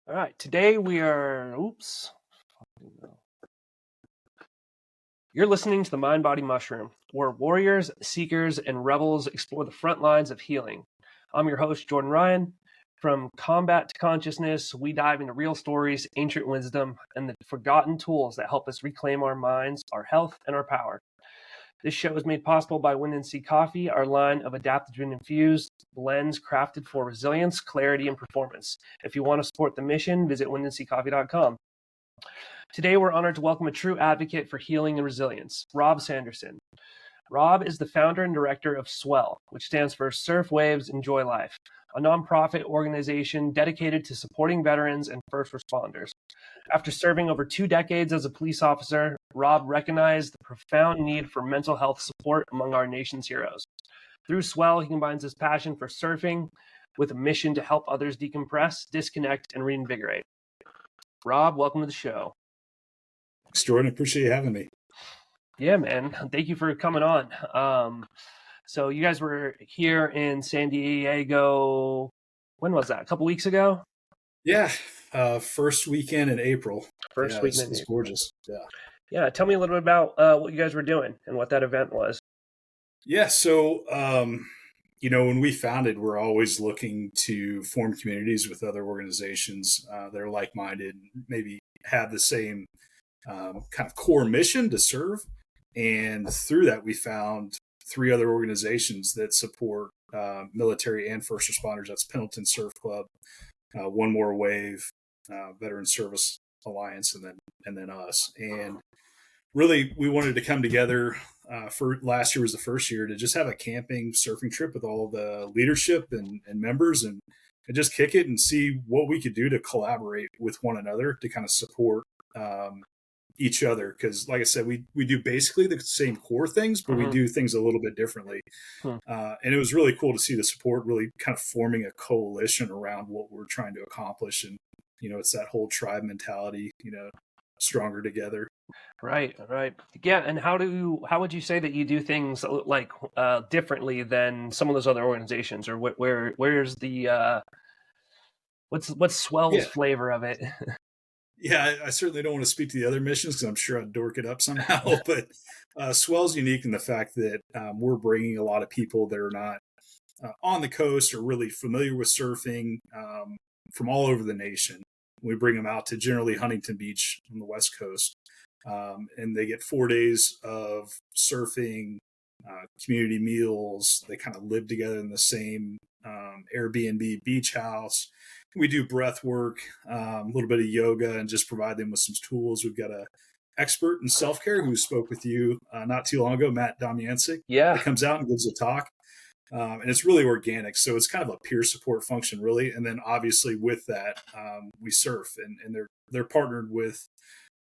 All right, today we are, you're listening to the Mind Body Mushroom, where warriors, seekers, and rebels explore the front lines of healing. I'm your host, Jordan Ryan. From combat to consciousness, we dive into real stories, ancient wisdom, and the forgotten tools that help us reclaim our minds, our health, and our power. This show is made possible by Wind and Sea Coffee, our line of adaptogen-infused blends crafted for resilience, clarity, and performance. If you want to support the mission, visit windandseacoffee.com. Today, we're honored to welcome a true advocate for healing and resilience, Rob Sanderson. Rob is the founder and director of SWEL, which stands for Surf Waves Enjoy Life, a nonprofit organization dedicated to supporting veterans and first responders. After serving over 2 decades as a police officer, Rob recognized the profound need for mental health support among our nation's heroes. Through SWEL, he combines his passion for surfing with a mission to help others decompress, disconnect, and reinvigorate. Rob, welcome to the show. Thanks, Jordan. Appreciate you having me. Yeah, man. Thank you for coming on. So you guys were here in San Diego. When was that? A couple weeks ago? Yeah. First weekend in April. First weekend. It's gorgeous. Yeah. Yeah. Tell me a little bit about what you guys were doing and what that event was. Yeah. So, when we founded, we're always looking to form communities with other organizations that are like-minded, maybe have the same kind of core mission to serve. And through that, we found 3 other organizations that support military and first responders. That's Pendleton Surf Club, One More Wave, Veteran Service Alliance, and then us. And really, we wanted to come together. For last year was the first year to just have a camping surfing trip with all the leadership and members and just kick it and see what we could do to collaborate with one another to kind of support each other, because like I said, we do basically the same core things, but we do things a little bit differently. And it was really cool to see the support really kind of forming a coalition around what we're trying to accomplish. And it's that whole tribe mentality, stronger together. Right. Yeah. And how would you say that you do things like differently than some of those other organizations, or where's the what's Swell's flavor of it? Yeah, I certainly don't want to speak to the other missions because I'm sure I'd dork it up somehow. But Swell's unique in the fact that we're bringing a lot of people that are not on the coast or really familiar with surfing from all over the nation. We bring them out to generally Huntington Beach on the West Coast, and they get 4 days of surfing, community meals. They kind of live together in the same Airbnb beach house. We do breath work, a little bit of yoga, and just provide them with some tools. We've got a expert in self-care who spoke with you not too long ago, Matt Domyancic. Yeah. That comes out and gives a talk. And it's really organic. So it's kind of a peer support function, really. And then obviously with that, we surf, and they're partnered with,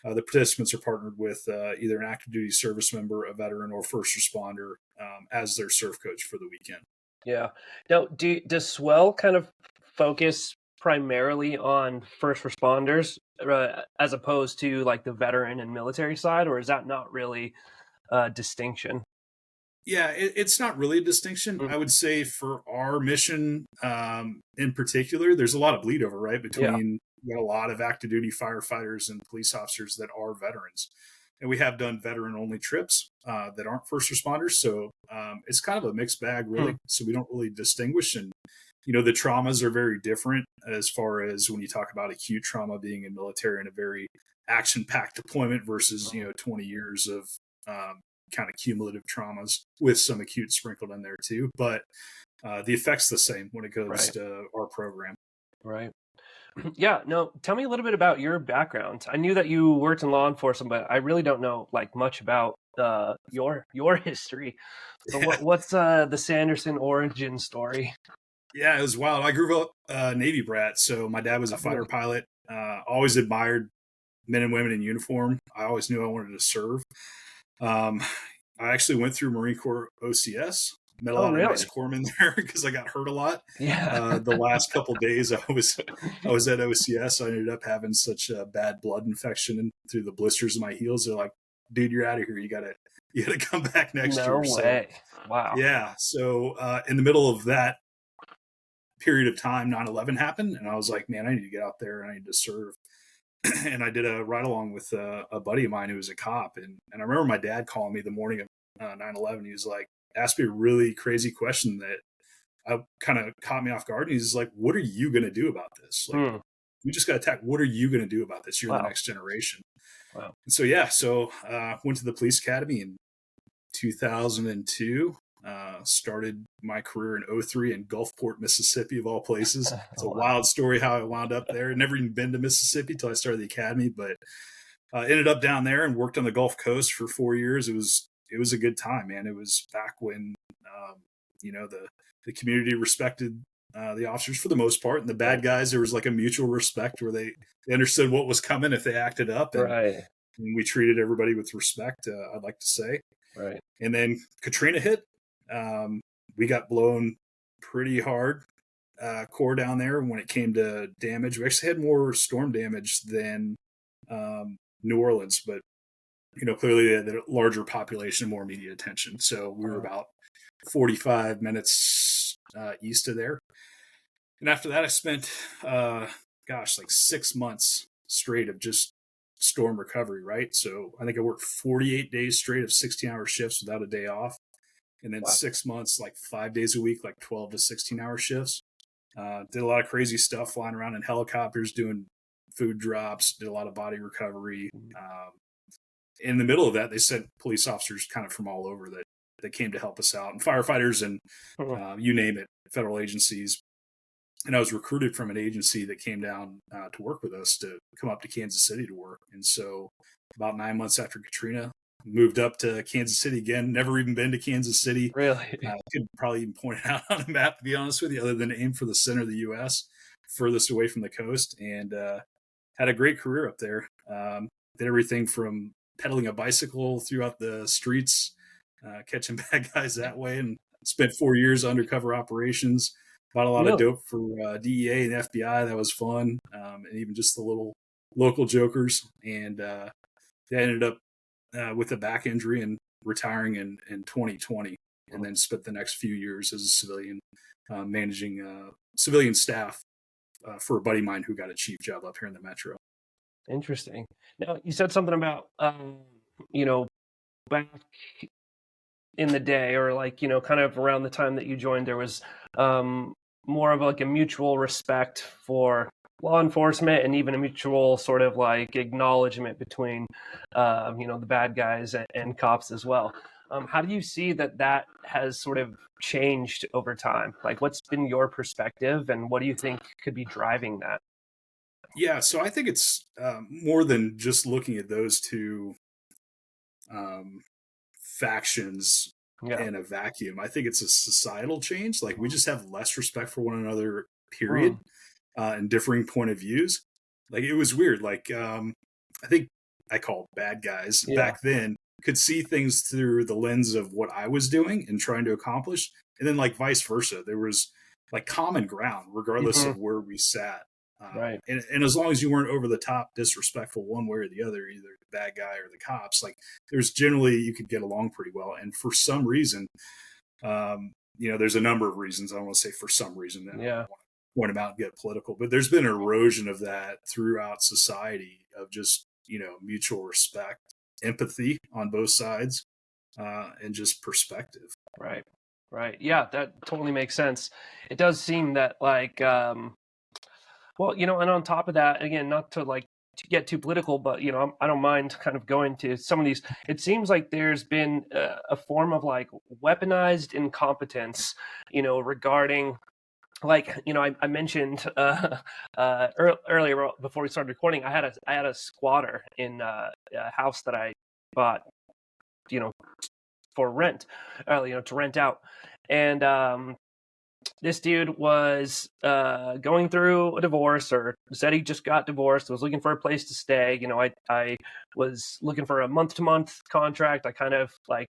the participants are partnered with either an active duty service member, a veteran, or first responder as their surf coach for the weekend. Yeah. Now, does Swell kind of focus primarily on first responders as opposed to like the veteran and military side, or is that not really a distinction? Yeah, it's not really a distinction. I would say for our mission in particular, there's a lot of bleed over, right? Between we got a lot of active duty firefighters and police officers that are veterans. And we have done veteran only trips that aren't first responders. So it's kind of a mixed bag, really. So we don't really distinguish. And, the traumas are very different as far as when you talk about acute trauma being in military and a very action-packed deployment versus, 20 years of kind of cumulative traumas with some acute sprinkled in there too. But the effect's the same when it goes to our program. Right. Yeah. No, tell me a little bit about your background. I knew that you worked in law enforcement, but I really don't know like much about your history. So what's the Sanderson origin story? Yeah, it was wild. I grew up Navy brat. So my dad was a fighter pilot. Always admired men and women in uniform. I always knew I wanted to serve. I actually went through Marine Corps OCS, met a lot of nice corpsmen there because I got hurt a lot. Yeah. The last couple of days I was at OCS. I ended up having such a bad blood infection through the blisters of my heels. They're like, dude, you're out of here. You gotta come back next year. No way. Wow. Yeah. So in the middle of that period of time 9/11 happened, and I was like, man, I need to get out there and I need to serve. And I did a ride along with a buddy of mine who was a cop, and I remember my dad calling me the morning of 9/11. He was like, asked me a really crazy question that kind of caught me off guard. And he's like, "What are you going to do about this? Like, we just got attacked. What are you going to do about this? You're the next generation." Wow. And so went to the police academy in 2002. Started my career in '03 in Gulfport, Mississippi, of all places. It's a wild story how I wound up there. Never even been to Mississippi till I started the academy, but ended up down there and worked on the Gulf Coast for 4 years. It was a good time, man. It was back when the community respected the officers for the most part, and the bad guys, there was like a mutual respect where they understood what was coming if they acted up, and we treated everybody with respect. I'd like to say, right. And then Katrina hit. We got blown pretty hard core down there when it came to damage. We actually had more storm damage than New Orleans, but clearly they had a larger population, more media attention. So we were about 45 minutes east of there. And after that, I spent, like 6 months straight of just storm recovery, right? So I think I worked 48 days straight of 16-hour shifts without a day off. And then 6 months, like 5 days a week, like 12 to 16-hour shifts. Did a lot of crazy stuff, flying around in helicopters, doing food drops, did a lot of body recovery. In the middle of that, they sent police officers kind of from all over that came to help us out, and firefighters and you name it, federal agencies. And I was recruited from an agency that came down to work with us to come up to Kansas City to work. And so about 9 months after Katrina, moved up to Kansas City again. Never even been to Kansas City. Really? Could probably even point it out on a map, to be honest with you, other than aim for the center of the U.S., furthest away from the coast, and had a great career up there. Did everything from pedaling a bicycle throughout the streets, catching bad guys that way, and spent 4 years undercover operations. Bought a lot of dope for DEA and FBI. That was fun, and even just the little local jokers. And I ended up with a back injury and retiring in 2020, and then spent the next few years as a civilian, managing civilian staff for a buddy of mine who got a chief job up here in the metro. Interesting. Now, you said something about, back in the day, or kind of around the time that you joined, there was more of like a mutual respect for law enforcement, and even a mutual sort of like acknowledgement between, the bad guys and cops as well. How do you see that has sort of changed over time? Like, what's been your perspective, and what do you think could be driving that? Yeah, so I think it's more than just looking at those two factions in a vacuum. I think it's a societal change. Like, we just have less respect for one another, period, and differing point of views. Like, it was weird. Like, I think I called bad guys back then could see things through the lens of what I was doing and trying to accomplish. And then like vice versa, there was like common ground, regardless of where we sat. Right. And as long as you weren't over the top disrespectful one way or the other, either the bad guy or the cops, like there's generally, you could get along pretty well. And for some reason, there's a number of reasons. I don't want to say for some reason. I don't want to point them out and get political, but there's been erosion of that throughout society, of just, mutual respect, empathy on both sides, and just perspective. Right. Yeah, that totally makes sense. It does seem that like, and on top of that, again, not to like to get too political, but I don't mind kind of going to some of these. It seems like there's been a form of like weaponized incompetence, regarding, like, I mentioned earlier before we started recording, I had a squatter in a house that I bought, for rent, to rent out, and this dude was going through a divorce, or said he just got divorced, was looking for a place to stay. I was looking for a month-to-month contract. I kind of like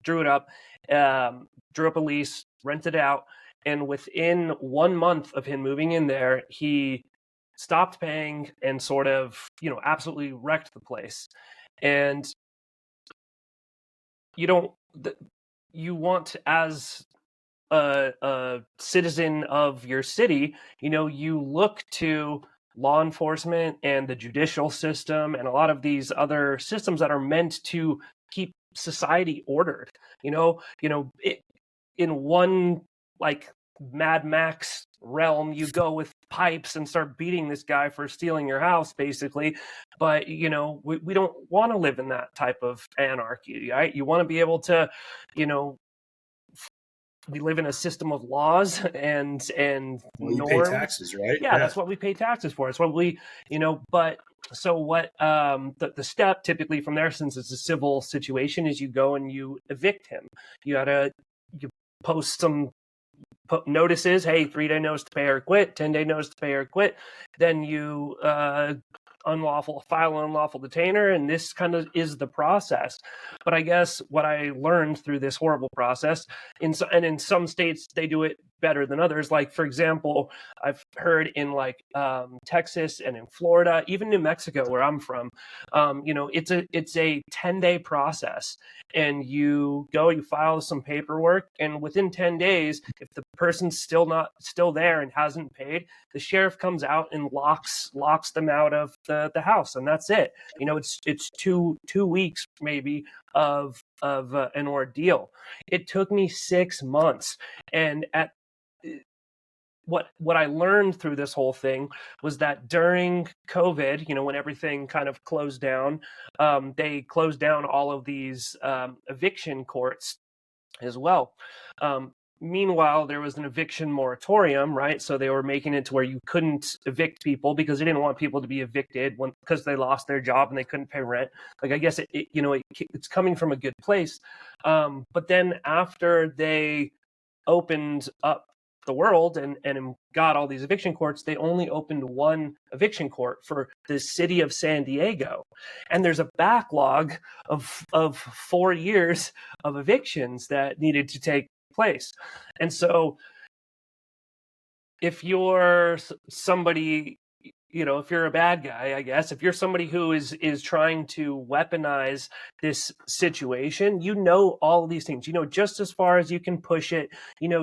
drew up a lease, rented it out. And within 1 month of him moving in there, he stopped paying and sort of, absolutely wrecked the place. And you want, as a citizen of your city, you look to law enforcement and the judicial system and a lot of these other systems that are meant to keep society ordered. In one like Mad Max realm, you go with pipes and start beating this guy for stealing your house, basically. But we don't want to live in that type of anarchy, right? You want to be able to, you know, we live in a system of laws and Well, you pay norms. taxes, right? Yeah, Yeah. that's what we pay taxes for. It's what we, but so what the step typically from there, since it's a civil situation, is you go and you evict him. You post some notices, hey, 3-day notice to pay or quit, 10-day notice to pay or quit. Then you file an unlawful detainer, and this kind of is the process. But I guess what I learned through this horrible process, in some states they do it better than others. Like, for example, I've heard in Texas and in Florida, even New Mexico, where I'm from, it's a 10-day process, and you file some paperwork, and within 10 days, if the person's still there and hasn't paid, the sheriff comes out and locks them out of the house, and that's it. It's 2 weeks maybe of an ordeal. It took me 6 months, and at what I learned through this whole thing was that during COVID, when everything kind of closed down, they closed down all of these eviction courts as well. Meanwhile, there was an eviction moratorium, right? So they were making it to where you couldn't evict people because they didn't want people to be evicted because they lost their job and they couldn't pay rent. Like, I guess it's coming from a good place. But then after they opened up the world and got all these eviction courts, they only opened one eviction court for the city of San Diego. And there's a backlog of 4 years of evictions that needed to take place. And so if you're somebody, if you're a bad guy, I guess, if you're somebody who is trying to weaponize this situation, all of these things, just as far as you can push it,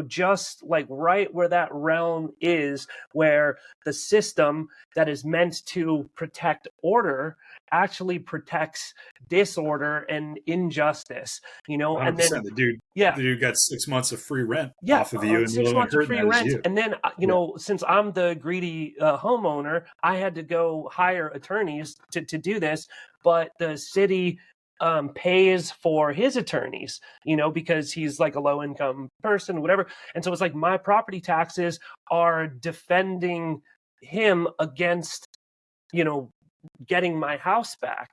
just like right where that realm is, where the system that is meant to protect order actually protects disorder and injustice, and then 100%. The yeah, dude got 6 months of free rent off of you, and the 6 only one months of hurting free that is rent. you. And then, since I'm the greedy homeowner, I had to go hire attorneys to do this. But the city pays for his attorneys, because he's like a low income person, whatever. And so it's like my property taxes are defending him against, getting my house back.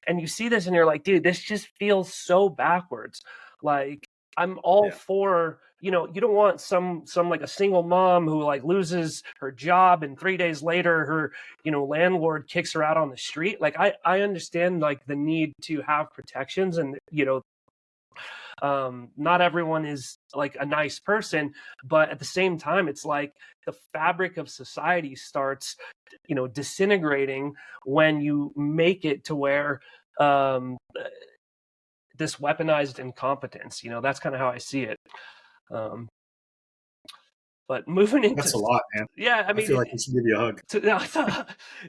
And you see this and you're like, dude, this just feels so backwards. Like, I'm all for, you don't want some like a single mom who like loses her job and 3 days later her, landlord kicks her out on the street. Like, I understand like the need to have protections, and not everyone is like a nice person, but at the same time, it's like the fabric of society starts, disintegrating when you make it to where this weaponized incompetence, that's kind of how I see it. But moving into, That's a lot, man. yeah, I I feel mean, like we should give you a hug.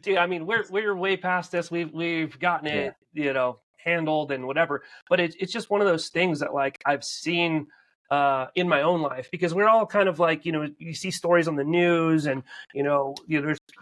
dude, I mean, we're way past this. We've gotten Yeah. it, handled and whatever. But it's just one of those things that like I've seen in my own life, because we're all kind of like, you see stories on the news, and you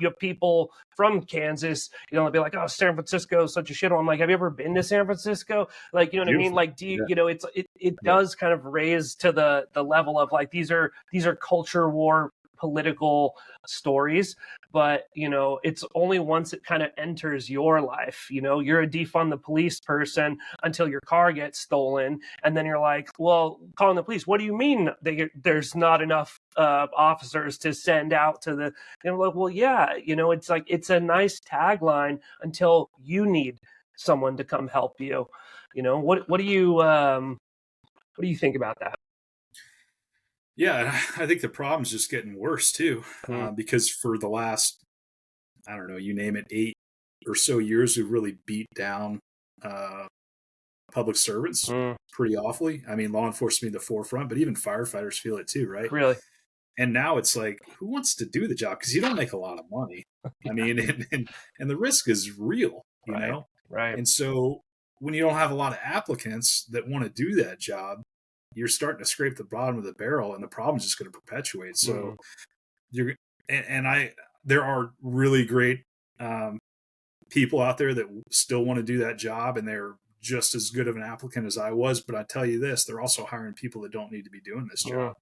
have people from Kansas, they'll be like, oh, San Francisco is such a shithole. I'm like, have you ever been to San Francisco? Like, you know what I mean? Beautiful. Like, do you, Yeah. it Yeah. does kind of raise to the level of like, these are culture war political stories, but it's only once it kind of enters your life. You're a defund the police person until your car gets stolen, and then you're like, well, calling the police, what do you mean there's not enough officers to send out to the, like, well, yeah, it's like, it's a nice tagline until you need someone to come help you. What do you think about that? Yeah. I think the problem's just getting worse too, Hmm. because for the last, I don't know, you name it, 8 or so years, we've really beat down uh, public servants pretty awfully. I mean, law enforcement in the forefront, but even firefighters feel it too, right? Really? And now it's like, who wants to do the job? Because you don't make a lot of money. I mean, and the risk is real, you Right. know? Right. And so when you don't have a lot of applicants that want to do that job, you're starting to scrape the bottom of the barrel, and the problem's just going to perpetuate. So you're, there are really great people out there that still want to do that job, and they're just as good of an applicant as I was. But I tell you this, they're also hiring people that don't need to be doing this job.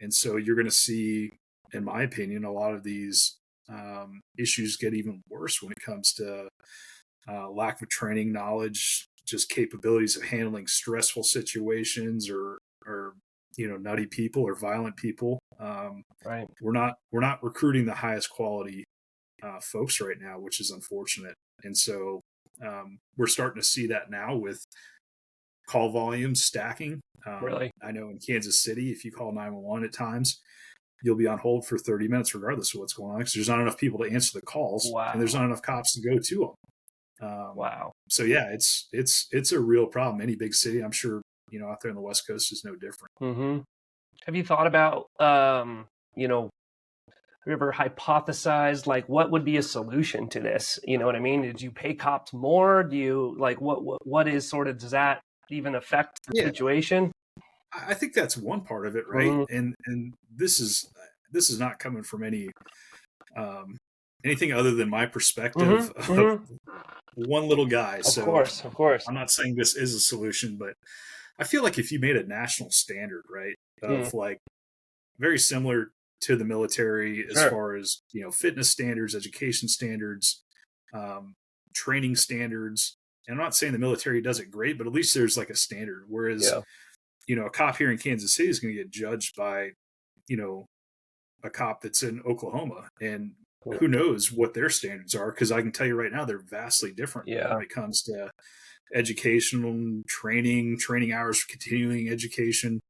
And so you're going to see, in my opinion, a lot of these issues get even worse when it comes to lack of training, knowledge, just capabilities of handling stressful situations or nutty people or violent people. Right. We're not recruiting the highest quality folks right now, which is unfortunate. And so we're starting to see that now with call volumes stacking. Really? I know in Kansas City, if you call 911 at times, you'll be on hold for 30 minutes regardless of what's going on, because there's not enough people to answer the calls. Wow. And there's not enough cops to go to them. Wow. So yeah, it's a real problem. Any big city, I'm sure, out there on the West Coast is no different. Have you thought about, have you ever hypothesized like what would be a solution to this? You know what I mean? Did you pay cops more? Do you like what is sort of, does that even affect the situation? I think that's one part of it, right? And this is not coming from anything other than my perspective of one little guy. Of course. I'm not saying this is a solution, but I feel like if you made a national standard, right, of like very similar to the military as far as, fitness standards, education standards, training standards. And I'm not saying the military does it great, but at least there's like a standard. Whereas, a cop here in Kansas City is going to get judged by, a cop that's in Oklahoma, and who knows what their standards are. Cause I can tell you right now, they're vastly different when it comes to educational training hours for continuing education.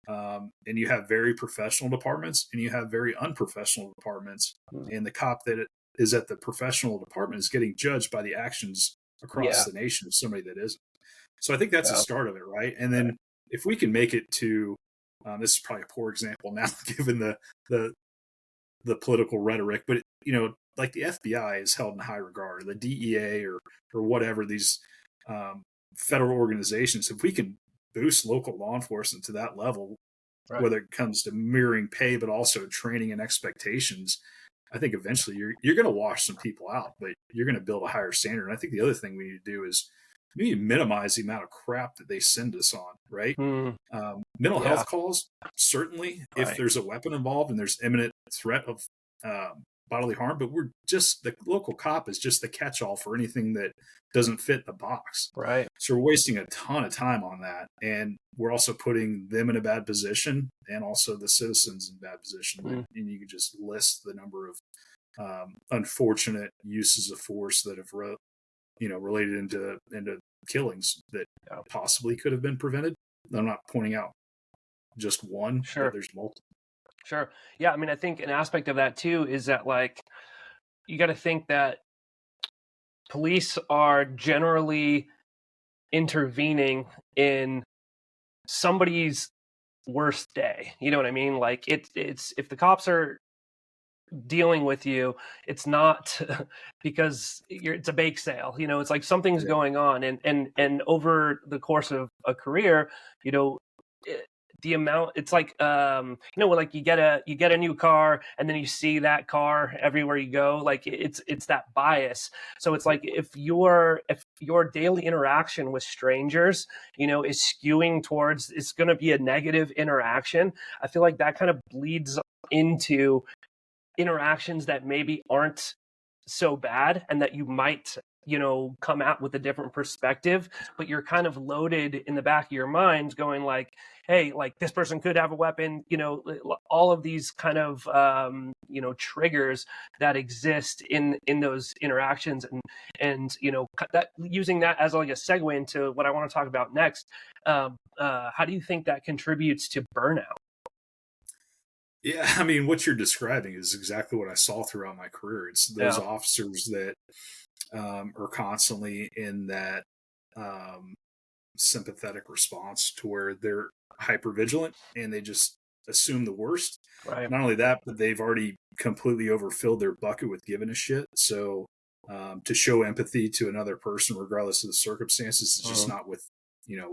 And you have very professional departments and you have very unprofessional departments. And the cop that is at the professional department is getting judged by the actions across the nation of somebody that isn't. So I think that's the start of it, right? And then if we can make it to, this is probably a poor example now, given the political rhetoric, but like the FBI is held in high regard, the DEA or whatever, these federal organizations. If we can boost local law enforcement to that level, whether it comes to mirroring pay, but also training and expectations, I think eventually you're going to wash some people out, but you're going to build a higher standard. And I think the other thing we need to do is we need to minimize the amount of crap that they send us on, right? Mental health calls, certainly, if there's a weapon involved and there's imminent threat of bodily harm, but the local cop is just the catch-all for anything that doesn't fit the box. Right. So we're wasting a ton of time on that. And we're also putting them in a bad position and also the citizens in a bad position. And you can just list the number of unfortunate uses of force that have related into killings that possibly could have been prevented. I'm not pointing out just one, but there's multiple. Sure. Yeah. I mean, I think an aspect of that too is that, like, you got to think that police are generally intervening in somebody's worst day. You know what I mean? Like it's if the cops are dealing with you, it's not because it's a bake sale. It's like something's going on, and over the course of a career, the amount, it's like like you get a new car and then you see that car everywhere you go, like it's that bias. So it's like if your daily interaction with strangers is skewing towards, it's going to be a negative interaction, I feel like that kind of bleeds into interactions that maybe aren't so bad and that you might come out with a different perspective, but you're kind of loaded in the back of your mind going like, hey, like this person could have a weapon, all of these kind of triggers that exist in those interactions, and that, using that as like a segue into what I want to talk about next. How do you think that contributes to burnout? Yeah, I mean, what you're describing is exactly what I saw throughout my career. It's those officers that are constantly in that sympathetic response to where they're hyper vigilant and they just assume the worst. Right. Not only that, but they've already completely overfilled their bucket with giving a shit. So to show empathy to another person, regardless of the circumstances, is just not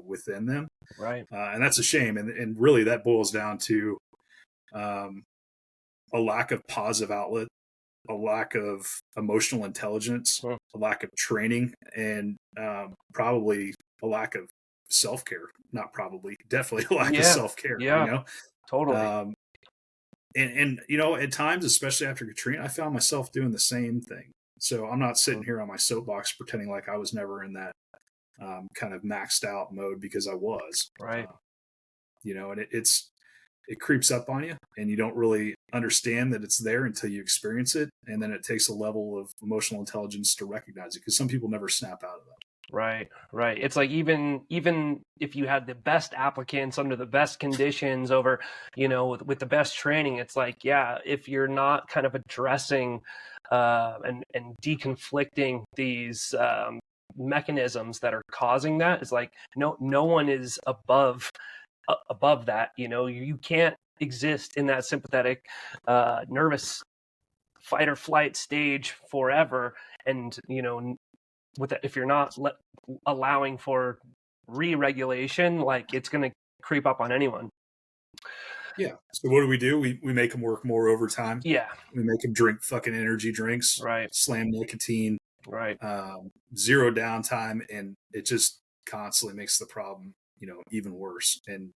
within them. Right. And that's a shame. And really that boils down to a lack of positive outlet, a lack of emotional intelligence, a lack of training, and probably a lack of self-care. Not probably, definitely a lack of self-care. Yeah, totally. And at times, especially after Katrina, I found myself doing the same thing. So I'm not sitting here on my soapbox pretending like I was never in that kind of maxed out mode, because I was. Right. And it creeps up on you, and you don't really understand that it's there until you experience it. And then it takes a level of emotional intelligence to recognize it, because some people never snap out of that. Right. It's like even if you had the best applicants under the best conditions over, with the best training, it's like, if you're not kind of addressing and deconflicting these mechanisms that are causing that, it's like no one is above that. You can't exist in that sympathetic nervous fight or flight stage forever, and with it, if you're not allowing for re-regulation, like it's going to creep up on anyone. Yeah. So what do? We make them work more overtime. Yeah. We make them drink fucking energy drinks. Right. Slam nicotine. Right. Zero downtime, and it just constantly makes the problem, even worse. And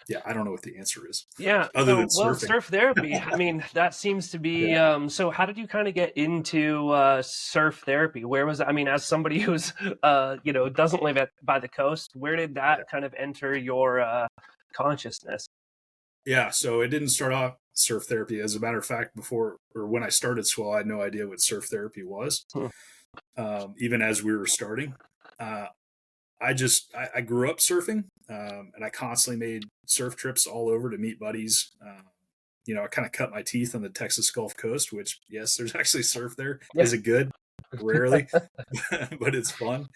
yeah, I don't know what the answer is. Yeah. Other than surfing. Surf therapy. I mean, that seems to be. So, how did you kind of get into surf therapy? Where was it? I mean, as somebody who's doesn't live by the coast, where did that kind of enter your consciousness? Yeah, so it didn't start off surf therapy. As a matter of fact, when I started SWEL, I had no idea what surf therapy was. Even as we were starting, I grew up surfing, and I constantly made surf trips all over to meet buddies. I kind of cut my teeth on the Texas Gulf Coast, which, yes, there's actually surf there. Yeah. Is it good? Rarely, but it's fun.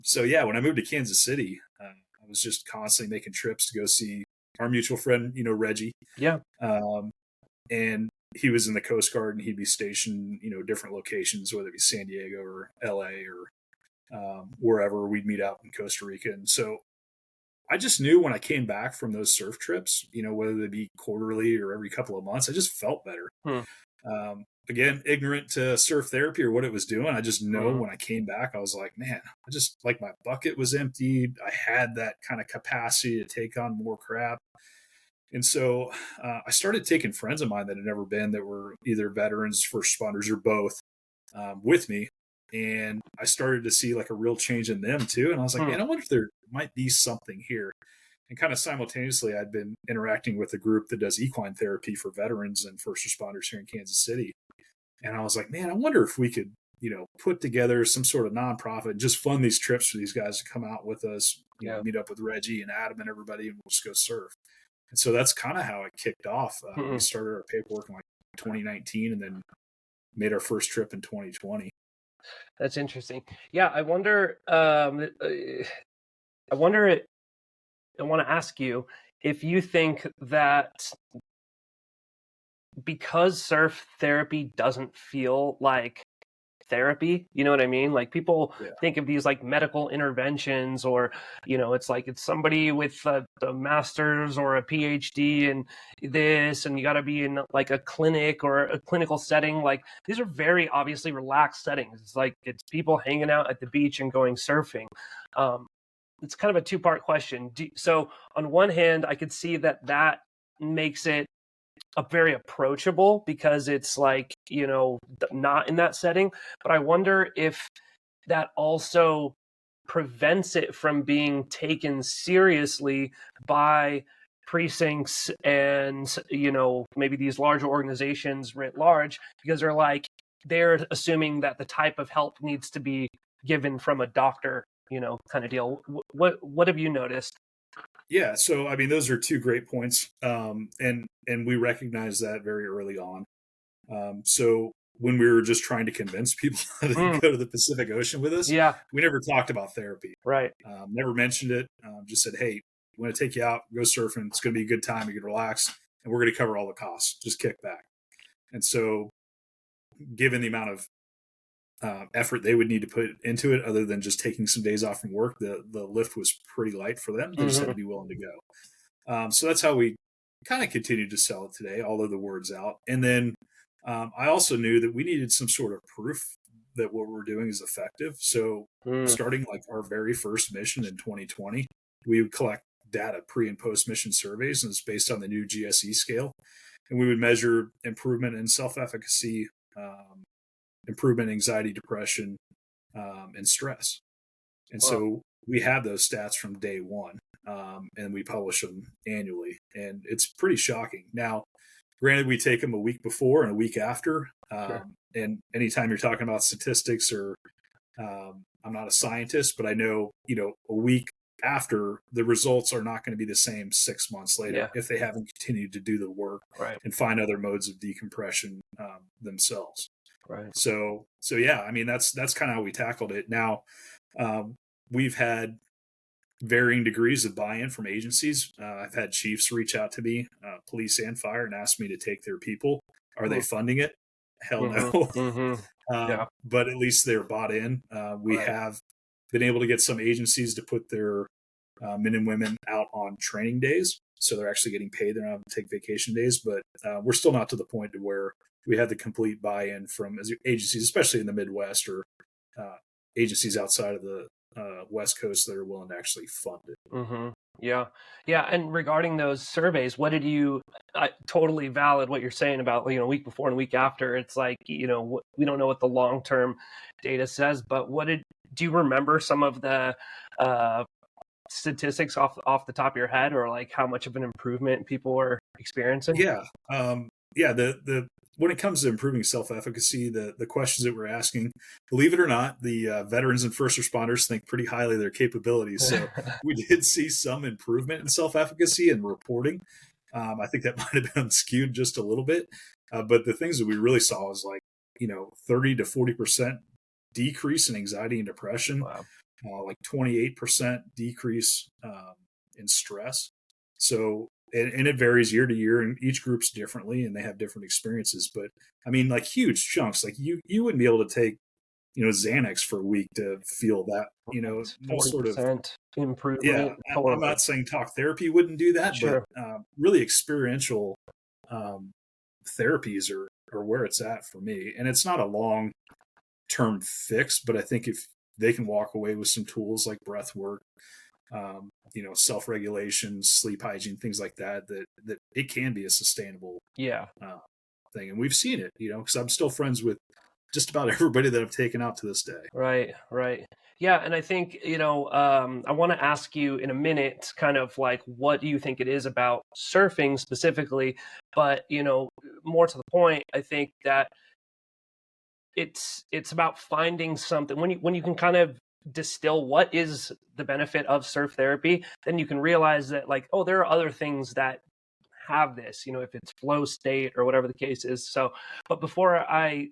So yeah, when I moved to Kansas City, I was just constantly making trips to go see our mutual friend, Reggie. Yeah. And he was in the Coast Guard, and he'd be stationed, different locations, whether it be San Diego or LA or wherever. We'd meet out in Costa Rica. And so I just knew when I came back from those surf trips, whether they be quarterly or every couple of months, I just felt better. Again, ignorant to surf therapy or what it was doing. I just know when I came back, I was like, man, I just, like, my bucket was emptied. I had that kind of capacity to take on more crap. And so I started taking friends of mine that had never been, that were either veterans, first responders, or both, with me. And I started to see like a real change in them too. And I was like, man, I wonder if there might be something here. And kind of simultaneously, I'd been interacting with a group that does equine therapy for veterans and first responders here in Kansas City. And I was like, man, I wonder if we could, put together some sort of nonprofit and just fund these trips for these guys to come out with us, meet up with Reggie and Adam and everybody, and we'll just go surf. And so that's kind of how it kicked off. We started our paperwork in like 2019, and then made our first trip in 2020. That's interesting. Yeah, I wonder. I want to ask you if you think that because surf therapy doesn't feel like therapy, you know what I mean? Like, people think of these like medical interventions, or it's like it's somebody with a master's or a PhD and this, and you got to be in like a clinic or a clinical setting. Like, these are very obviously relaxed settings. It's like it's people hanging out at the beach and going surfing. It's kind of a two-part question. So on one hand, I could see that makes it very approachable because it's like, not in that setting. But I wonder if that also prevents it from being taken seriously by precincts and, maybe these larger organizations writ large, because they're assuming that the type of help needs to be given from a doctor, kind of deal. What have you noticed? Yeah, so I mean, those are two great points, and we recognize that very early on. So when we were just trying to convince people to Mm. go to the Pacific Ocean with us, Yeah. we never talked about therapy. Right. Never mentioned it. Just said, hey, we want to take you out, go surfing. It's going to be a good time. You can relax, and we're going to cover all the costs. Just kick back. And so, given the amount of effort they would need to put into it, other than just taking some days off from work, the lift was pretty light for them. They just had to be willing to go. So that's how we kind of continued to sell it today, although the word's out. And then I also knew that we needed some sort of proof that what we're doing is effective. So starting like our very first mission in 2020, we would collect data pre and post mission surveys, and it's based on the new GSE scale. And we would measure improvement in self-efficacy, improvement in anxiety, depression, and stress. And Wow. so we have those stats from day one, and we publish them annually. And it's pretty shocking. Now, granted, we take them a week before and a week after. Sure. And anytime you're talking about statistics or I'm not a scientist, but I know, a week after, the results are not going to be the same 6 months later if they haven't continued to do the work and find other modes of decompression themselves. Right. So yeah, I mean, that's kind of how we tackled it. Now, we've had varying degrees of buy-in from agencies. I've had chiefs reach out to me, police and fire, and ask me to take their people. Are they funding it? Hell no. But at least they're bought in. We have been able to get some agencies to put their men and women out on training days. So they're actually getting paid. They're not having to take vacation days, but we're still not to the point to where we have the complete buy-in from agencies, especially in the Midwest or agencies outside of the West Coast that are willing to actually fund it. Yeah. And regarding those surveys, what did you, totally valid what you're saying about, week before and week after, it's like, we don't know what the long-term data says, but do you remember some of the statistics off the top of your head, or like how much of an improvement people were experiencing? Yeah. The when it comes to improving self-efficacy, the questions that we're asking, believe it or not, the veterans and first responders think pretty highly of their capabilities. So we did see some improvement in self-efficacy and reporting. I think that might have been skewed just a little bit. But the things that we really saw was 30 to 40% decrease in anxiety and depression, 28% decrease in stress. So, and it varies year to year, and each group's differently, and they have different experiences. But I mean, like huge chunks, like you wouldn't be able to take, Xanax for a week to feel that, no sort of improvement. Yeah, totally. I'm not saying talk therapy wouldn't do that, but really experiential therapies are where it's at for me. And it's not a long-term fix, but I think if they can walk away with some tools like breath work, self-regulation, sleep hygiene, things like that it can be a sustainable thing. And we've seen it, because I'm still friends with just about everybody that I've taken out to this day. Right. Yeah. And I think, I want to ask you in a minute, kind of like, what do you think it is about surfing specifically? But, more to the point, I think that it's about finding something when you can kind of distill what is the benefit of surf therapy, then you can realize that there are other things that have this, if it's flow state or whatever the case is. So, but before I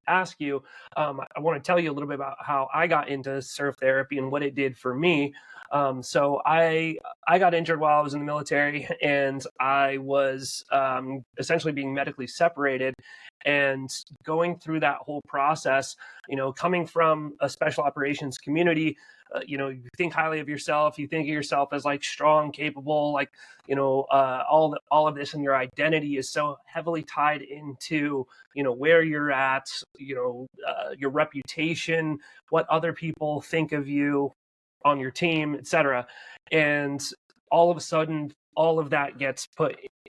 ask you, I want to tell you a little bit about how I got into surf therapy and what it did for me. So I got injured while I was in the military, and I was essentially being medically separated. And going through that whole process, coming from a special operations community, you think highly of yourself. You think of yourself as strong, capable, all of this, and your identity is so heavily tied into, where you're at, your reputation, what other people think of you on your team, etc. And all of a sudden, all of that gets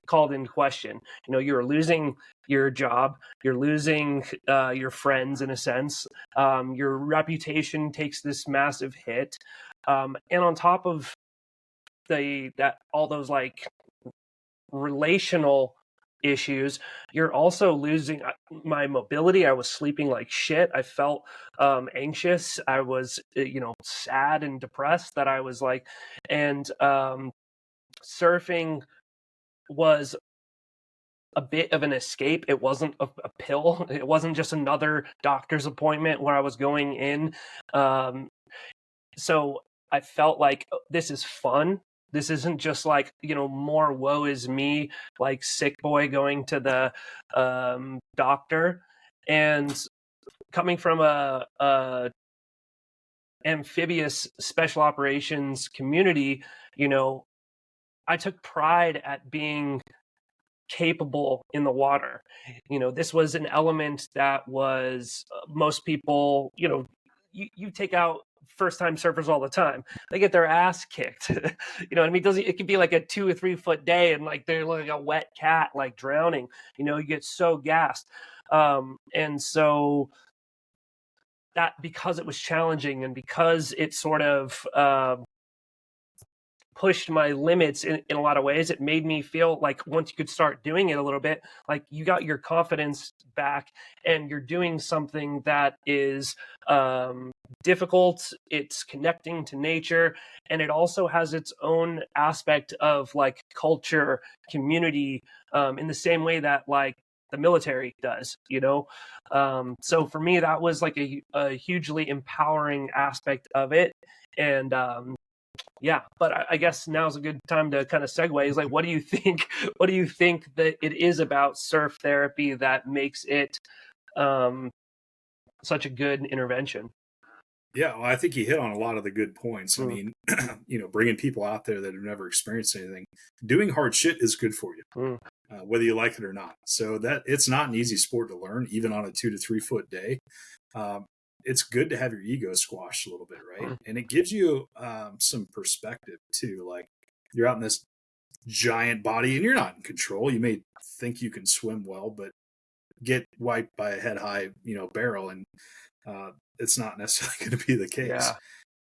called into question. You're losing your job, you're losing your friends in a sense, your reputation takes this massive hit, and on top of all those relational issues, you're also losing my mobility. I was sleeping like shit. I felt anxious. I was sad and depressed that I was and surfing was a bit of an escape. It wasn't a pill. It wasn't just another doctor's appointment where I was going in. So I felt like this is fun. This isn't just like, more woe is me, like sick boy going to the doctor. And coming from a amphibious special operations community, I took pride at being capable in the water. This was an element that was most people, you take out first time surfers all the time. They get their ass kicked. What I mean? It could be like a 2 or 3 foot day and like they're like a wet cat, like drowning, you get so gassed. And so that, because it was challenging and because it sort of pushed my limits in a lot of ways, it made me feel like once you could start doing it a little bit, like you got your confidence back and you're doing something that is difficult. It's connecting to nature, and it also has its own aspect of like culture, community, in the same way that like the military does, so for me that was like a hugely empowering aspect of it. And yeah, but I guess now's a good time to kind of segue. Is like, what do you think? What do you think that it is about surf therapy that makes it such a good intervention? Yeah, well, I think you hit on a lot of the good points. I Mm, mean, bringing people out there that have never experienced anything, doing hard shit is good for you, mm, whether you like it or not. So that it's not an easy sport to learn, even on a 2 to 3 foot day. Um, it's good to have your ego squashed a little bit, right? mm, And it gives you some perspective too. Like you're out in this giant body and you're not in control. You may think you can swim well, but get wiped by a head high, barrel, and it's not necessarily going to be the case. yeah.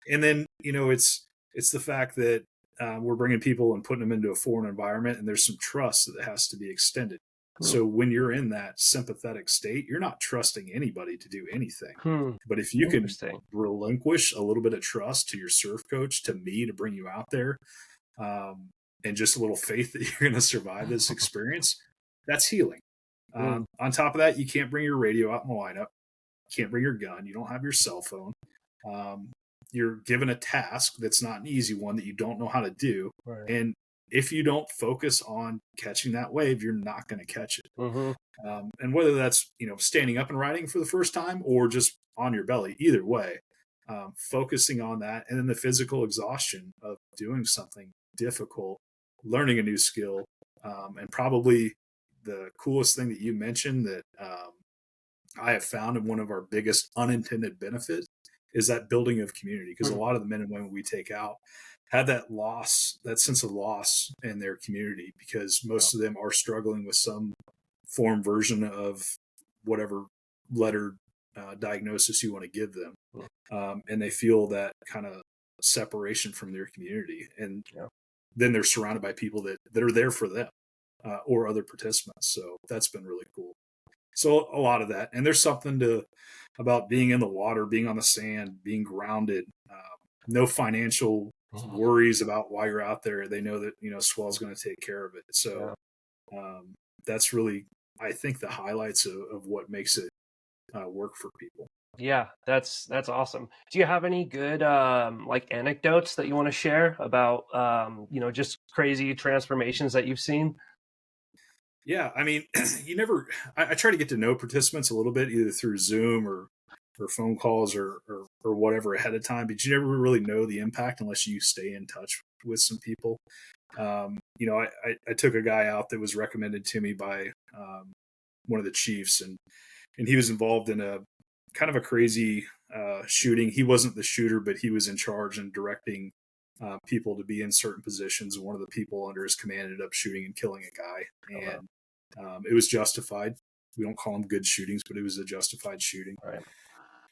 And then it's the fact that we're bringing people and putting them into a foreign environment, and there's some trust that has to be extended. Mm, So when you're in that sympathetic state, you're not trusting anybody to do anything. But if you can interesting. relinquish a little bit of trust to your surf coach, to me, to bring you out there, and just a little faith that you're going to survive this experience, that's healing. Mm, On top of that, you can't bring your radio out in the lineup. You can't bring your gun. You don't have your cell phone. You're given a task that's not an easy one that you don't know how to do. right. And if you don't focus on catching that wave, you're not going to catch it. Mm-hmm. And whether that's, standing up and riding for the first time or just on your belly, either way, focusing on that. And then the physical exhaustion of doing something difficult, learning a new skill, and probably the coolest thing that you mentioned that I have found, and one of our biggest unintended benefits is that building of community. Because a lot of the men and women we take out have that loss, that sense of loss in their community, because most of them are struggling with some form version of whatever letter diagnosis you want to give them. And they feel that kind of separation from their community. And Yeah. then they're surrounded by people that are there for them or other participants. So that's been really cool. So a lot of that, and there's something about being in the water, being on the sand, being grounded, no financial worries about why you're out there. They know that Swell's going to take care of it. So that's really, I think, the highlights of what makes it work for people. Yeah, that's awesome. Do you have any good like anecdotes that you want to share about just crazy transformations that you've seen? Yeah, I mean, I try to get to know participants a little bit, either through Zoom or phone calls or whatever ahead of time, but you never really know the impact unless you stay in touch with some people. I took a guy out that was recommended to me by one of the chiefs, and he was involved in a kind of a crazy shooting. He wasn't the shooter, but he was in charge and directing people to be in certain positions. And one of the people under his command ended up shooting and killing a guy. And it was justified. We don't call them good shootings, but it was a justified shooting. Right.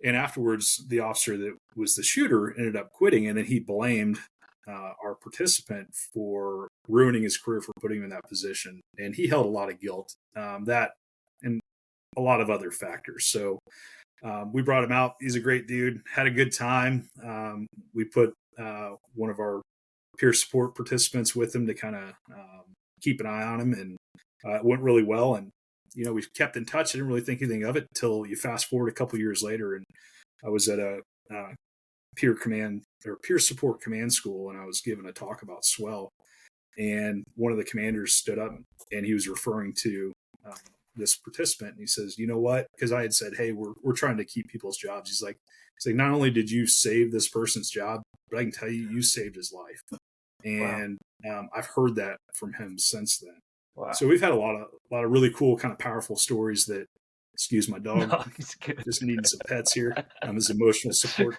And afterwards, the officer that was the shooter ended up quitting, and then he blamed our participant for ruining his career, for putting him in that position. And he held a lot of guilt, that and a lot of other factors. So we brought him out. He's a great dude, had a good time. We put one of our peer support participants with him to kind of keep an eye on him. And it went really well. And, we kept in touch. I didn't really think anything of it until you fast forward a couple years later. And I was at a peer support command school, and I was given a talk about SWEL. And one of the commanders stood up, and he was referring to this participant, and he says, "You know what?" Because I had said, "Hey, we're trying to keep people's jobs." He's like, "Not only did you save this person's job, but I can tell you saved his life." And I've heard that from him since then. Wow. So we've had a lot of really cool, kind of powerful stories that. Excuse my dog. No, he's good. Just needing some pets here. I'm his emotional support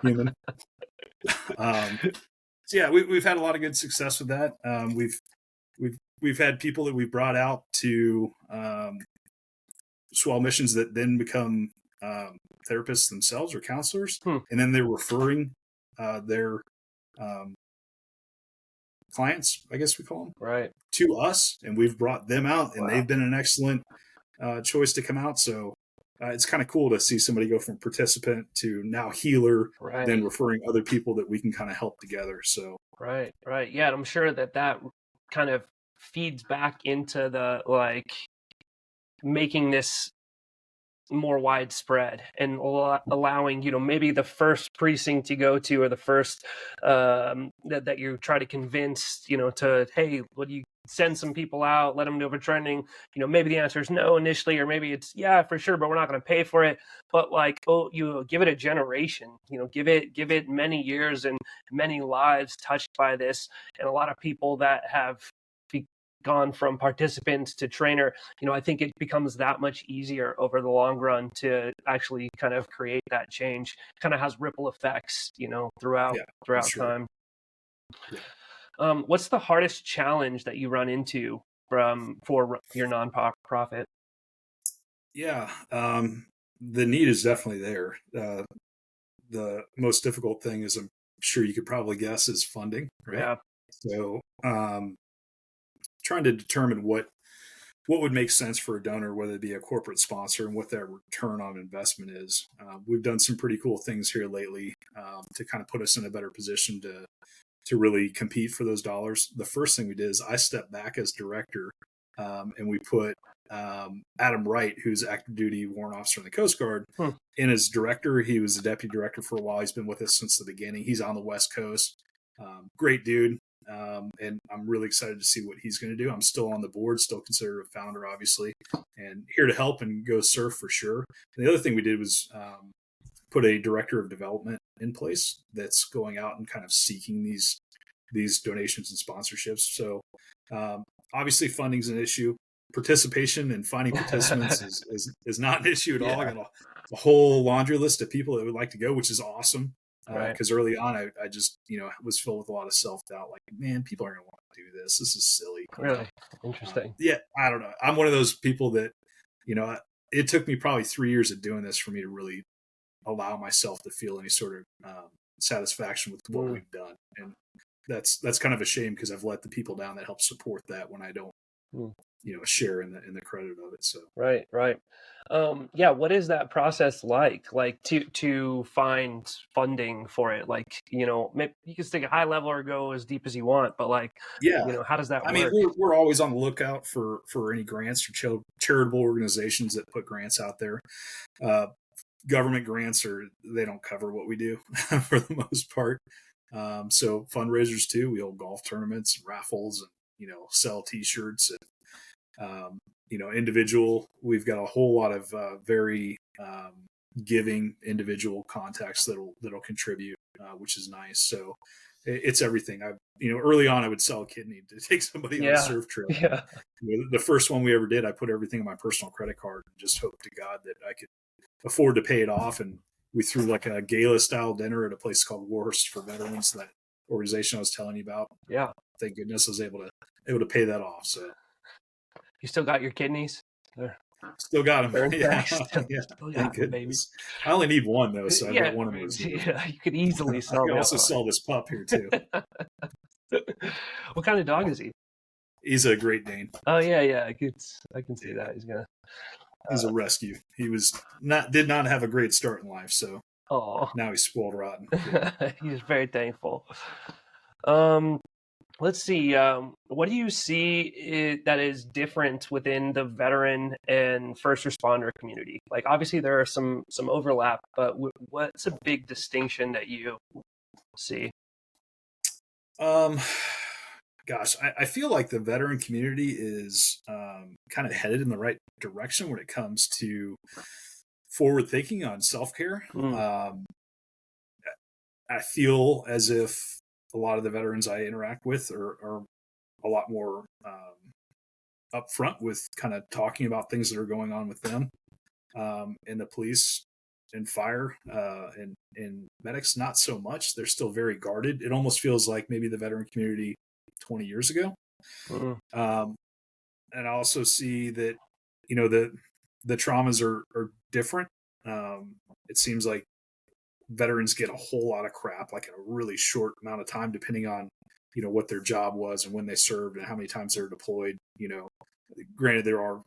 human. So yeah, we've had a lot of good success with that. We've had people that we've brought out to SWEL missions that then become therapists themselves or counselors, and then they're referring their clients, I guess we call them, right, to us, and we've brought them out, and they've been an excellent choice to come out. So it's kind of cool to see somebody go from participant to now healer, then referring other people that we can kind of help together. So right. Yeah, and I'm sure that kind of feeds back into the making this more widespread and allowing, maybe the first precinct you go to, or the first that you try to convince, to, hey, what do you send some people out, let them know for training, maybe the answer is no initially, or maybe it's yeah for sure, but we're not going to pay for it. But you give it a generation, give it many years and many lives touched by this, and a lot of people that have gone from participant to trainer, I think it becomes that much easier over the long run to actually kind of create that change. Kind of has ripple effects, throughout time. Yeah. What's the hardest challenge that you run into for your nonprofit? Yeah, the need is definitely there. The most difficult thing, is I'm sure you could probably guess, is funding, right? Yeah. So trying to determine what would make sense for a donor, whether it be a corporate sponsor, and what their return on investment is. We've done some pretty cool things here lately to kind of put us in a better position to really compete for those dollars. The first thing we did is I stepped back as director, and we put Adam Wright, who's active duty warrant officer in the Coast Guard, in as director. He was the deputy director for a while. He's been with us since the beginning. He's on the West Coast. Great dude. And I'm really excited to see what he's going to do. I'm still on the board, still considered a founder, obviously, and here to help and go surf for sure. And the other thing we did was put a director of development in place that's going out and kind of seeking these donations and sponsorships. So obviously funding's an issue. Participation and finding participants is not an issue at all. I got a whole laundry list of people that would like to go, which is awesome. Because early on, I just, was filled with a lot of self-doubt. Like, man, people aren't going to want to do this. This is silly. Really? Interesting. Yeah, I don't know. I'm one of those people that, it took me probably 3 years of doing this for me to really allow myself to feel any sort of satisfaction with what we've done. And that's kind of a shame, because I've let the people down that help support that when I don't, share in the credit of it. So right. Yeah, what is that process like to find funding for it? Maybe you can stick a high level or go as deep as you want, but how does that work? I mean, we're always on the lookout for any grants or charitable organizations that put grants out there. Government grants, they don't cover what we do for the most part. So fundraisers too. We hold golf tournaments, raffles, and sell T-shirts. And, individual. We've got a whole lot of very giving individual contacts that'll contribute, which is nice. So it's everything. Early on, I would sell a kidney to take somebody on a surf trip. Yeah. The first one we ever did, I put everything on my personal credit card and just hoped to God that I could afford to pay it off. And we threw like a gala style dinner at a place called Warhurst for Veterans, that organization I was telling you about. Yeah. Thank goodness I was able to pay that off. So you still got your kidneys? Still got them. Yeah. Thank goodness. I only need one though, so I've got one of those. Yeah, you could easily sell. I can also sell this pup here too. What kind of dog is he? He's a Great Dane. Oh yeah, I can see that. He's a rescue. He did not have a great start in life, so now he's spoiled rotten. He's very thankful. let's see. What do you see that is different within the veteran and first responder community? Like, obviously, there are some overlap, but what's a big distinction that you see? Um, Gosh, I feel like the veteran community is kind of headed in the right direction when it comes to forward thinking on self care. Mm, I feel as if a lot of the veterans I interact with are a lot more upfront with kind of talking about things that are going on with them. And the police and fire and medics, not so much. They're still very guarded. It almost feels like maybe the veteran community 20 years ago. mm, Um, and I also see that, the traumas are different. It seems like veterans get a whole lot of crap, like in a really short amount of time, depending on, what their job was and when they served and how many times they were deployed. Granted, there are,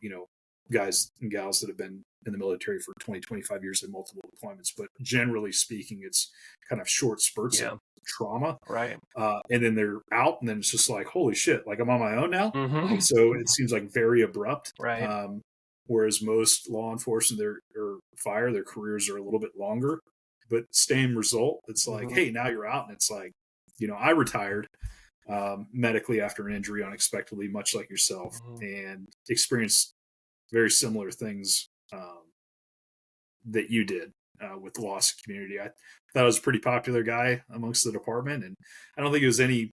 guys and gals that have been in the military for 20, 25 years in multiple deployments, but generally speaking, it's kind of short spurts of yeah, trauma. right. And then they're out, and then it's just like, holy shit, like I'm on my own now. Hmm. And so it seems like very abrupt. Right. Whereas most law enforcement or fire, their careers are a little bit longer, but same result. It's like, Hmm. hey, now you're out, and it's like, I retired medically after an injury unexpectedly, much like yourself, Hmm. and experienced very similar things that you did with the loss community. I thought I was a pretty popular guy amongst the department, and I don't think it was any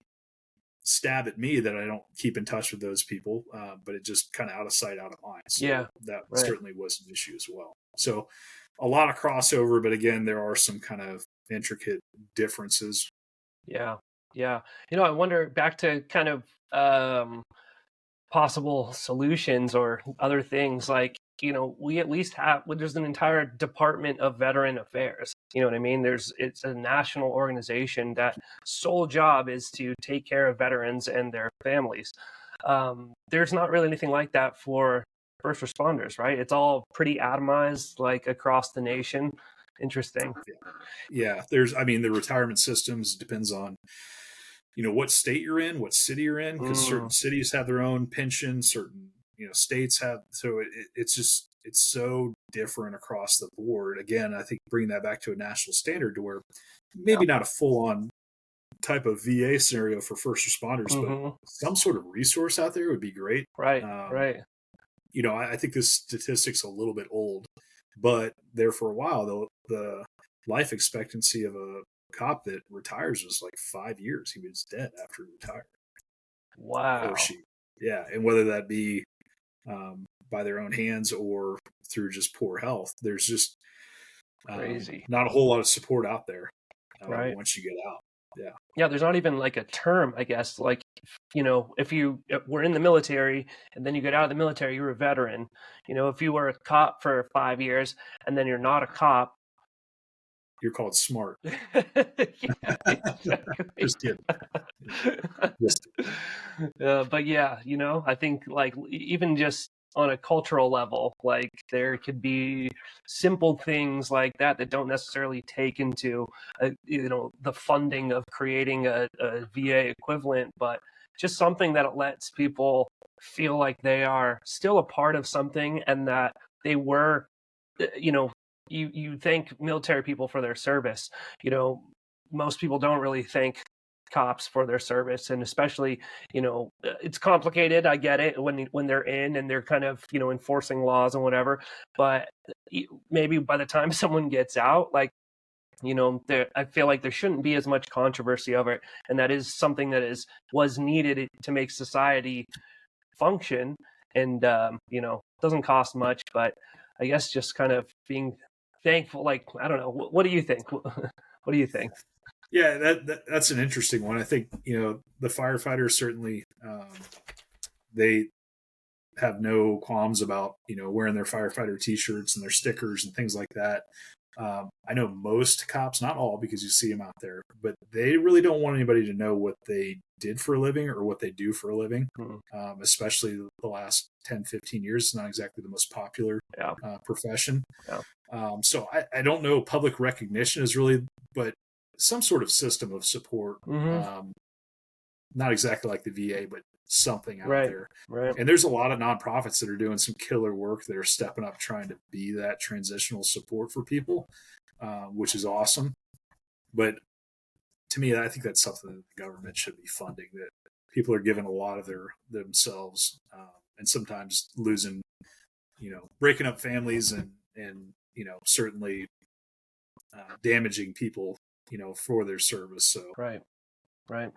stab at me that I don't keep in touch with those people, but it just kind of out of sight, out of mind. So Yeah, that right. certainly was an issue as well. So a lot of crossover, but again, there are some kind of intricate differences. Yeah, yeah. I wonder back to kind of um, possible solutions or other things like, we at least have, well, there's an entire department of veteran affairs. You know what I mean? It's a national organization that sole job is to take care of veterans and their families. There's not really anything like that for first responders, right? It's all pretty atomized, like across the nation. Interesting. Yeah, I mean, the retirement systems depends on, what state you're in, what city you're in, because certain Mm, cities have their own pension, certain, states have. So it's just, it's so different across the board. Again, I think bringing that back to a national standard to where yeah. maybe not a full on type of VA scenario for first responders, but Hmm. some sort of resource out there would be great. Right, Um, right. I think this statistic's a little bit old, but there for a while, the life expectancy of a cop that retires was like 5 years. He was dead after he retired, or Wow. she. Yeah, and whether that be by their own hands or through just poor health, there's just Crazy. not a whole lot of support out there Right. once you get out. Yeah, Yeah, there's not even like a term, I guess. Like, if you were in the military and then you get out of the military, you're a veteran. If you were a cop for 5 years and then you're not a cop. you're called smart. Yeah, exactly. Just kidding. Just But yeah, I think like even just on a cultural level, like there could be simple things like that don't necessarily take into the funding of creating a VA equivalent, but just something that lets people feel like they are still a part of something and that they were, you know, you thank military people for their service. You know, most people don't really thank cops for their service, and especially, it's complicated. I get it when they're in and they're kind of enforcing laws and whatever, but maybe by the time someone gets out, like, I feel like there shouldn't be as much controversy over it, and that is something that was needed to make society function, and doesn't cost much, but I guess just kind of being thankful. Like, I don't know, what do you think? What do you think? yeah, that's an interesting one. I think the firefighters certainly they have no qualms about wearing their firefighter T-shirts and their stickers and things like that. I know most cops, not all, because you see them out there, but they really don't want anybody to know what they did for a living or what they do for a living. Hmm. Especially the last 10, 15 years, it's not exactly the most popular Yeah, profession. yeah. So I don't know, public recognition is really, but some sort of system of support Hmm. not exactly like the VA, but something out Right. there. Right. And there's a lot of nonprofits that are doing some killer work that are stepping up, trying to be that transitional support for people, which is awesome. But to me, I think that's something that the government should be funding. That people are giving a lot of themselves, and sometimes losing, breaking up families and certainly damaging people, for their service. So Right. Right.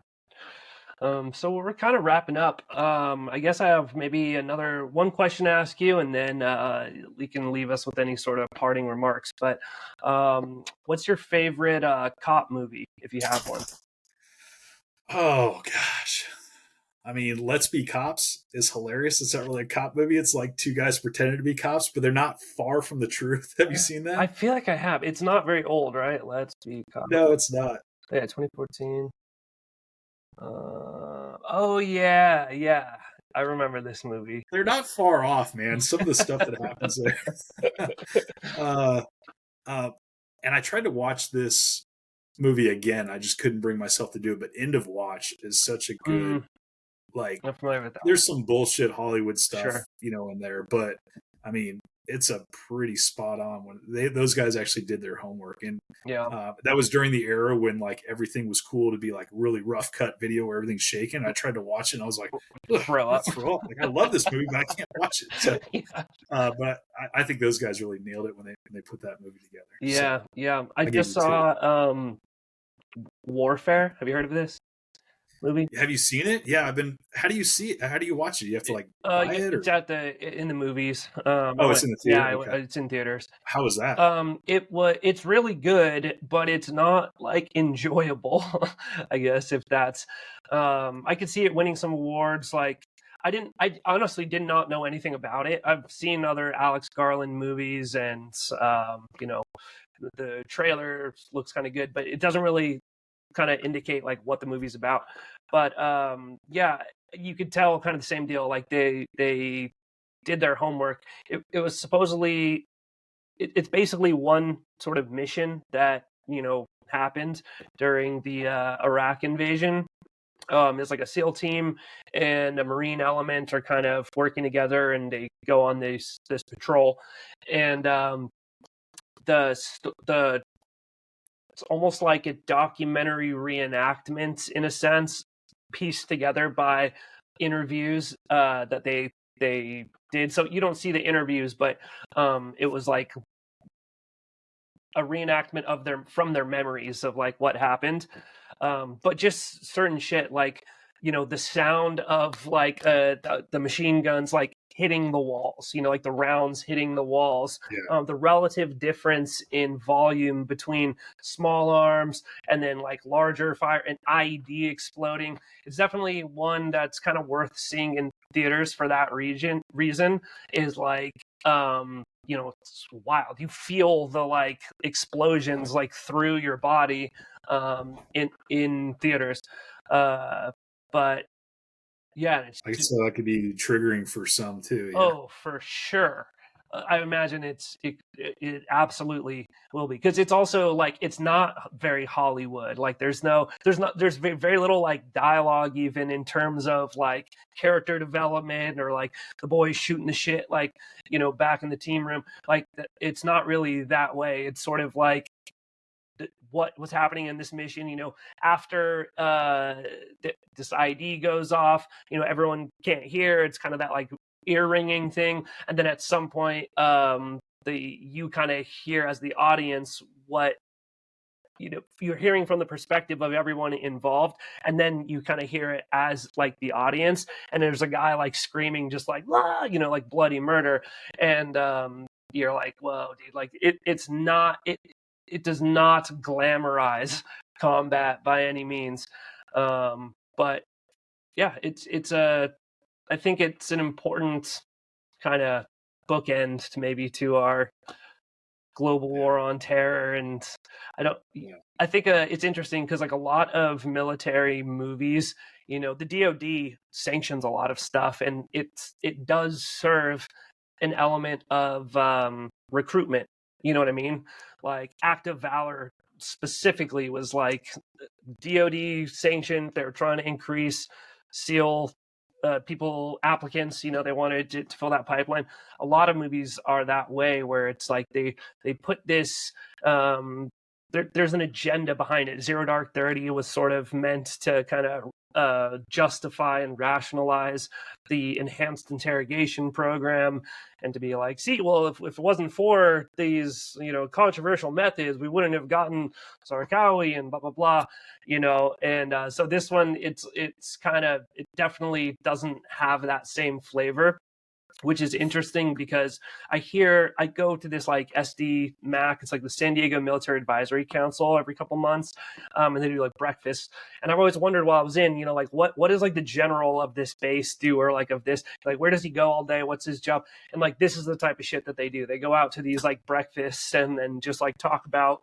So we're kind of wrapping up. I guess I have maybe another one question to ask you, and then you can leave us with any sort of parting remarks. But what's your favorite cop movie, if you have one? oh gosh. I mean, Let's Be Cops is hilarious. It's not really a cop movie. It's like two guys pretending to be cops, but they're not far from the truth. Have you seen I that? feel like I have. It's not very old, right? Let's be cop. No, it's not. Yeah, 2014. Oh yeah, yeah. I remember this movie. They're not far off, man. Some of the stuff that happens there. uh, uh, and I tried to watch this movie again. I just couldn't bring myself to do it. But End of Watch is such a good, like, I'm familiar with that. there's some bullshit Hollywood stuff, Sure. in there. But I mean, it's a pretty spot on when those guys actually did their homework. And Yeah. that was during the era when like everything was cool to be like really rough cut video where everything's shaking. I tried to watch it and I was like, Throw up. throw up. Like, I love this movie, but I can't watch it. So, Yeah. but I think those guys really nailed it when they put that movie together. Yeah, So, yeah. I give just it to saw Warfare. Have you heard of this movie? Have you seen it? Yeah, how do you see it? How do you watch it? You have to like buy it, or It's in the movies. oh, it's in the theater. Yeah, Okay. it's in theaters. How is that? It's really good, but it's not like enjoyable. I guess if that's, I could see it winning some awards. Like I honestly did not know anything about it. I've seen other Alex Garland movies, and the trailer looks kind of good, but it doesn't really kind of indicate like what the movie's about. But yeah, you could tell kind of the same deal. Like they did their homework. It was supposedly it's basically one sort of mission that happened during the Iraq invasion. It's like a SEAL team and a Marine element are kind of working together, and they go on this patrol, and the it's almost like a documentary reenactment in a sense, pieced together by interviews that they did. So you don't see the interviews, but it was like a reenactment of from their memories of like what happened. But just certain shit like the sound of like the machine guns like hitting the walls, like the rounds hitting the walls, Yeah. the relative difference in volume between small arms and then like larger fire and IED exploding. It's definitely one that's kind of worth seeing in theaters for that reason is like it's wild. You feel the like explosions like through your body in theaters. But yeah, I guess that could be triggering for some too. Yeah. oh, for sure. I imagine it absolutely will be, because it's also like it's not very Hollywood. Like there's very little like dialogue even in terms of like character development or like the boys shooting the shit like back in the team room. Like it's not really that way. It's sort of like what was happening in this mission, after this ID goes off, everyone can't hear. It's kind of that like ear ringing thing. And then at some point, you kind of hear as the audience what, you're hearing from the perspective of everyone involved. And then you kind of hear it as like the audience. And there's a guy like screaming just like, ah, like bloody murder. And you're like, whoa, dude, like it does not glamorize combat by any means. But yeah, I think it's an important kind of bookend to our global war on terror. And I think it's interesting because like a lot of military movies, the DoD sanctions a lot of stuff, and it does serve an element of recruitment. You know what I mean? Like active valor specifically was like DoD sanctioned. They were trying to increase SEAL applicants, they wanted to fill that pipeline. A lot of movies are that way, where it's like they put this, there's an agenda behind it. Zero Dark 30 was sort of meant to kind of justify and rationalize the enhanced interrogation program, and to be like, see, well, if it wasn't for these, controversial methods, we wouldn't have gotten Sarkawi and blah, blah, blah, and so this one, it's kind of, it definitely doesn't have that same flavor, which is interesting because I go to this like SD MAC, it's like the San Diego Military Advisory Council, every couple months, and they do like breakfast. And I've always wondered while I was in, like what is like the general of this base do, or like of this, like where does he go all day? What's his job? And like this is the type of shit that they do. They go out to these like breakfasts and then just like talk about,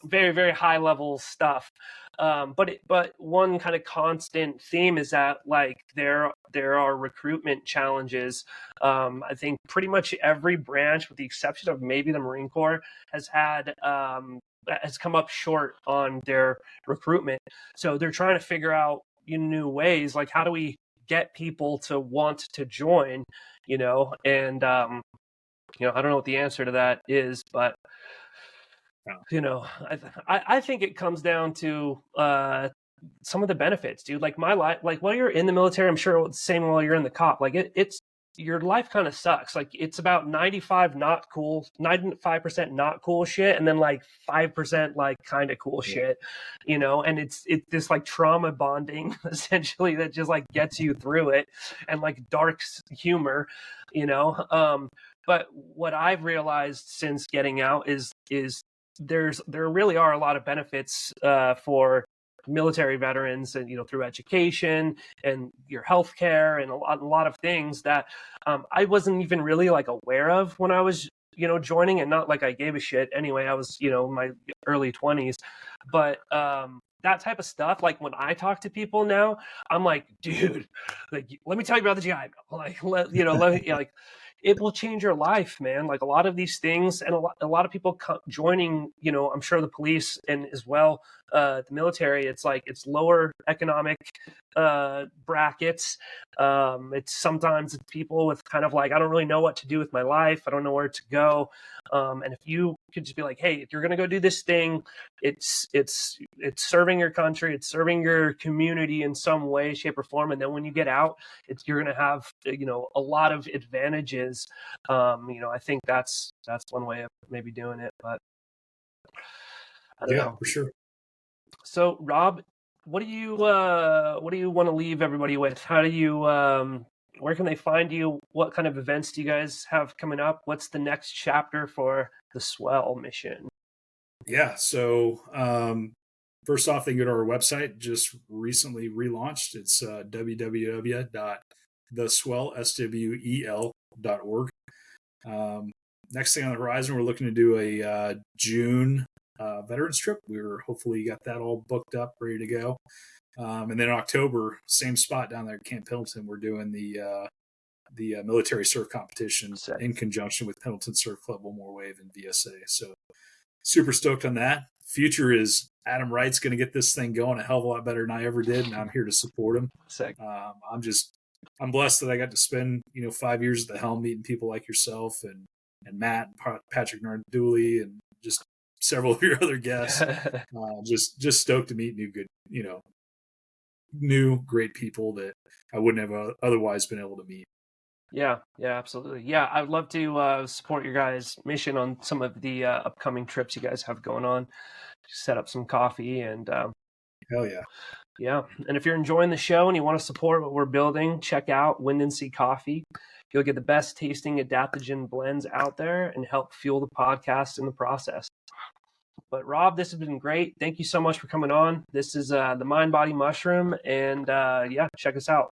very, very high level stuff. But one kind of constant theme is that like there are recruitment challenges. I think pretty much every branch, with the exception of maybe the Marine Corps, has come up short on their recruitment. So they're trying to figure out new ways, like how do we get people to want to join, and I don't know what the answer to that is, but I think it comes down to some of the benefits, dude. Like my life, like while you're in the military, I'm sure it's the same while you're in the cop. Like it's your life kind of sucks. Like it's about 95% not cool shit, and then like 5% like kind of cool shit, and it's this like trauma bonding essentially that just like gets you through it, and like dark humor, but what I've realized since getting out is there really are a lot of benefits for military veterans, and through education and your healthcare and a lot of things that I wasn't even really like aware of when I was joining, and not like I gave a shit anyway. I was in my early 20s, but that type of stuff, like when I talk to people now, I'm like, dude, like let me tell you about the GI Bill. Like let me like it will change your life, man. Like a lot of these things, and a lot of people joining, I'm sure the police and as well the military, it's like it's lower economic brackets. It's people with kind of like, I don't really know what to do with my life. I don't know where to go. And if you could just be like, hey, if you're going to go do this thing, it's serving your country, it's serving your community in some way, shape, or form. And then when you get out, you're going to have, a lot of advantages. I think that's one way of maybe doing it, but I don't know. For sure. So Rob, what do you want to leave everybody with? How do you, where can they find you? What kind of events do you guys have coming up? What's the next chapter for the SWEL mission? Yeah. So, first off, they can go to our website, just recently relaunched. It's www.theswel.org. Next thing on the horizon, we're looking to do a June veterans trip. We're hopefully got that all booked up, ready to go. And then in October, same spot down there at Camp Pendleton, we're doing the military surf competition in conjunction with Pendleton Surf Club, One More Wave, and VSA. So super stoked on that. Future is Adam Wright's going to get this thing going a hell of a lot better than I ever did, and I'm here to support him. Sick. I'm blessed that I got to spend 5 years at the helm, meeting people like yourself and Matt, and Patrick Narduli, and just several of your other guests. Just stoked to meet new great people that I wouldn't have otherwise been able to meet. Yeah, absolutely. Yeah, I'd love to support your guys' mission on some of the upcoming trips you guys have going on. Set up some coffee and hell yeah. Yeah, and if you're enjoying the show and you want to support what we're building, check out Wind and Sea Coffee. You'll get the best tasting adaptogen blends out there and help fuel the podcast in the process. But Rob, this has been great. Thank you so much for coming on. This is the Mind Body Mushroom, and check us out.